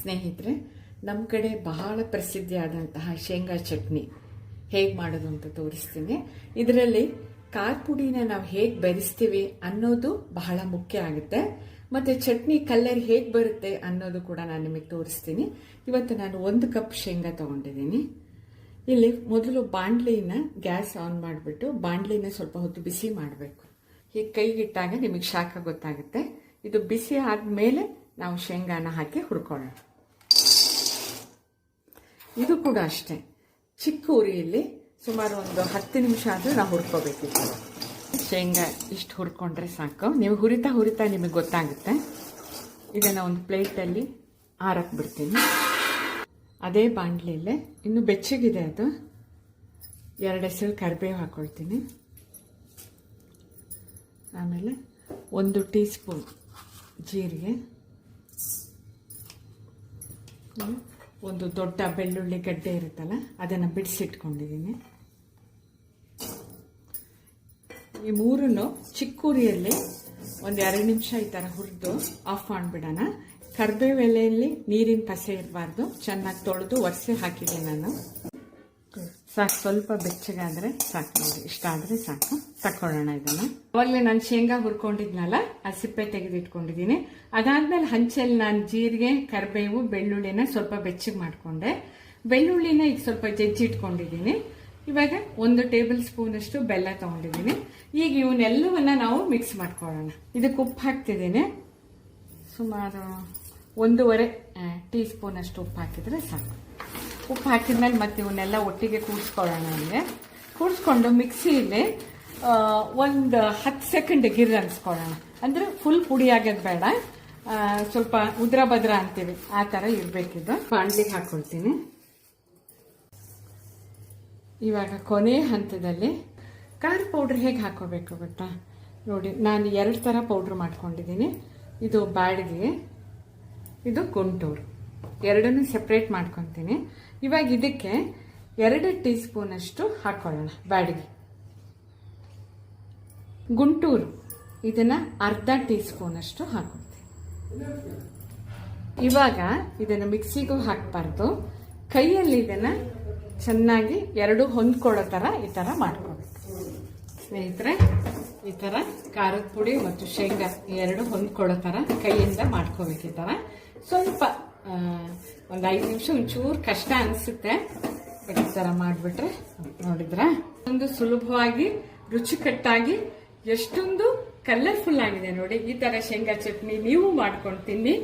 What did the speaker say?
ಸ್ನೇಹಿತರೆ, ನಮ್ಮ ಕಡೆ ಬಹಳ ಪ್ರಸಿದ್ಧಿಯಾದಂತಹ ಶೇಂಗಾ ಚಟ್ನಿ ಹೇಗೆ ಮಾಡೋದು ಅಂತ ತೋರಿಸ್ತೀನಿ. ಇದರಲ್ಲಿ ಖಾರ ಪುಡಿನ ನಾವು ಹೇಗೆ ಬೆರೆಸ್ತೀವಿ ಅನ್ನೋದು ಬಹಳ ಮುಖ್ಯ ಆಗುತ್ತೆ. ಮತ್ತು ಚಟ್ನಿ ಕಲರ್ ಹೇಗೆ ಬರುತ್ತೆ ಅನ್ನೋದು ಕೂಡ ನಾನು ನಿಮಗೆ ತೋರಿಸ್ತೀನಿ. ಇವತ್ತು ನಾನು 1 ಕಪ್ ಶೇಂಗಾ ತೊಗೊಂಡಿದ್ದೀನಿ. ಇಲ್ಲಿ ಮೊದಲು ಬಾಣಲಿನ ಗ್ಯಾಸ್ ಆನ್ ಮಾಡಿಬಿಟ್ಟು ಬಾಣಲಿನ ಸ್ವಲ್ಪ ಹೊತ್ತು ಬಿಸಿ ಮಾಡಬೇಕು. ಹೀಗೆ ಕೈಗಿಟ್ಟಾಗ ನಿಮಗೆ ಶಾಖ ಗೊತ್ತಾಗುತ್ತೆ. ಇದು ಬಿಸಿ ಆದಮೇಲೆ ನಾವು ಶೇಂಗಾನ ಹಾಕಿ ಹುರ್ಕೊಳ್ಳೋಣ. ಇದು ಕೂಡ ಅಷ್ಟೇ, ಚಿಕ್ಕ ಉರಿಯಲ್ಲಿ ಸುಮಾರು ಒಂದು 10 ನಿಮಿಷ ಆದರೂ ನಾವು ಹುರ್ಕೋಬೇಕಿತ್ತು. ಶೇಂಗಾ ಇಷ್ಟು ಹುರ್ಕೊಂಡ್ರೆ ಸಾಕು. ನೀವು ಹುರಿತಾ ನಿಮಗೆ ಗೊತ್ತಾಗುತ್ತೆ. ಇದನ್ನು ಒಂದು ಪ್ಲೇಟಲ್ಲಿ ಆರಕ್ಕೆ ಬಿಡ್ತೀನಿ. ಅದೇ ಬಾಣಲಿಯಲ್ಲೇ ಇನ್ನು ಬೆಚ್ಚಗಿದೆ ಅದು 2 ಎಸಳು ಕರಿಬೇವು ಹಾಕ್ಕೊಳ್ತೀನಿ. ಆಮೇಲೆ 1 ಟೀ ಸ್ಪೂನ್ ಜೀರಿಗೆ, ಒಂದು ದೊಡ್ಡ ಬೆಳ್ಳುಳ್ಳಿ ಗಡ್ಡೆ ಇರುತ್ತಲ್ಲ ಅದನ್ನು ಬಿಡಿಸಿಟ್ಕೊಂಡಿದ್ದೀನಿ. ಈ ಮೂರನ್ನು ಚಿಕ್ಕ ಉರಿಯಲ್ಲಿ ಒಂದು 2 ನಿಮಿಷ ಈ ಥರ ಹುರಿದು ಆಫ್ ಮಾಡಿಬಿಡೋಣ. ಕರಿಬೇವು ಎಲೆಯಲ್ಲಿ ನೀರಿನ ಪಸೆ ಇರಬಾರ್ದು. ಚೆನ್ನಾಗಿ ತೊಳೆದು ಒರೆಸಿ ಹಾಕಿದೆ ನಾನು. ಸಾಕು, ಸ್ವಲ್ಪ ಬೆಚ್ಚಗಾದರೆ ಸಾಕು ನೋಡಿ. ಇಷ್ಟ ಆದರೆ ಸಾಕು. ತಕೊಳ್ಳೋಣ ಇದನ್ನು. ಅವಾಗಲೇ ನಾನು ಶೇಂಗಾ ಹುರ್ಕೊಂಡಿದ್ನಲ್ಲ, ಆ ಸಿಪ್ಪೆ ತೆಗೆದಿಟ್ಕೊಂಡಿದ್ದೀನಿ. ಅದಾದ್ಮೇಲೆ ಹಂಚಲ್ಲಿ ನಾನು ಜೀರಿಗೆ, ಕರಿಬೇವು, ಬೆಳ್ಳುಳ್ಳಿನ ಸ್ವಲ್ಪ ಬೆಚ್ಚಗೆ ಮಾಡಿಕೊಂಡೆ. ಬೆಳ್ಳುಳ್ಳಿನ ಈಗ ಸ್ವಲ್ಪ ಜಜ್ಜಿಟ್ಕೊಂಡಿದ್ದೀನಿ. ಇವಾಗ 1 ಟೇಬಲ್ ಸ್ಪೂನ್ ಅಷ್ಟು ಬೆಲ್ಲ ತಗೊಂಡಿದ್ದೀನಿ. ಈಗ ಇವನ್ನೆಲ್ಲವನ್ನ ನಾವು ಮಿಕ್ಸ್ ಮಾಡ್ಕೊಳ್ಳೋಣ. ಇದಕ್ಕೆ ಉಪ್ಪು ಹಾಕ್ತಿದ್ದೀನಿ. ಸುಮಾರು 1.5 ಟೀ ಸ್ಪೂನ್ ಅಷ್ಟು ಉಪ್ಪು ಹಾಕಿದ್ರೆ ಸಾಕು. ಉಪ್ಪು ಹಾಕಿದ್ಮೇಲೆ ಮತ್ತೆ ಇವನ್ನೆಲ್ಲ ಒಟ್ಟಿಗೆ ಕೂಡಿಸ್ಕೊಳ್ಳೋಣ. ಅಂದರೆ ಕೂಡಿಸ್ಕೊಂಡು ಮಿಕ್ಸಿಯಲ್ಲಿ ಒಂದು 10 ಸೆಕೆಂಡ್ ಗಿರ್ ಅನ್ಸ್ಕೊಳ್ಳೋಣ. ಅಂದರೆ ಫುಲ್ ಪುಡಿ ಆಗೋದು ಬೇಡ, ಸ್ವಲ್ಪ ಉದ್ರ ಭದ್ರ ಅಂತೀವಿ ಆ ಥರ ಇರಬೇಕಿದ್ದು. ಬಾಣಲಿಗೆ ಹಾಕ್ಕೊಳ್ತೀನಿ. ಇವಾಗ ಕೊನೆ ಹಂತದಲ್ಲಿ ಖಾರ ಪೌಡ್ರ್ ಹೇಗೆ ಹಾಕೋಬೇಕು ಗೊತ್ತಾ ನೋಡಿ. ನಾನು 2 ಥರ ಪೌಡ್ರ್ ಮಾಡ್ಕೊಂಡಿದ್ದೀನಿ. ಇದು ಬ್ಯಾಡಗಿ, ಇದು ಗುಂಟೂರು. ಎರಡನ್ನೂ ಸೆಪ್ರೇಟ್ ಮಾಡ್ಕೊತೀನಿ. ಇವಾಗ ಇದಕ್ಕೆ 2 ಟೀ ಸ್ಪೂನ್ ಅಷ್ಟು ಹಾಕೊಳ್ಳೋಣ ಬ್ಯಾಡಗಿ. ಗುಂಟೂರು ಇದನ್ನ ಅರ್ಧ ಟೀ ಸ್ಪೂನ್ ಅಷ್ಟು ಹಾಕೊಳ್ತೀನಿ. ಇವಾಗ ಇದನ್ನು ಮಿಕ್ಸಿಗೂ ಹಾಕಬಾರ್ದು, ಕೈಯಲ್ಲಿ ಇದನ್ನ ಚೆನ್ನಾಗಿ 2 ಹೊಂದ್ಕೊಳ್ಳೋ ಥರ ಈ ಥರ ಮಾಡ್ಕೋಬೇಕು. ಸ್ನೇಹಿತರೆ, ಈ ಥರ ಖಾರದ ಪುಡಿ ಮತ್ತು ಶೇಂಗಾ 2 ಹೊಂದ್ಕೊಳ್ಳೋ ಥರ ಕೈಯಿಂದ ಮಾಡ್ಕೋಬೇಕು. ಈ ಥರ ಸ್ವಲ್ಪ ಒಂದು 5 ನಿಮಿಷ ಒಂಚೂರು ಕಷ್ಟ ಅನಿಸುತ್ತೆ, ಬಟ್ ಈ ಥರ ಮಾಡಿಬಿಟ್ರೆ ನೋಡಿದ್ರ ಒಂದು ಸುಲಭವಾಗಿ ರುಚಿಕಟ್ಟಾಗಿ ಎಷ್ಟೊಂದು ಕಲರ್ಫುಲ್ ಆಗಿದೆ ನೋಡಿ. ಈ ಥರ ಶೇಂಗಾ ಚಟ್ನಿ ನೀವು ಮಾಡ್ಕೊಂಡು ತಿನ್ನಿ.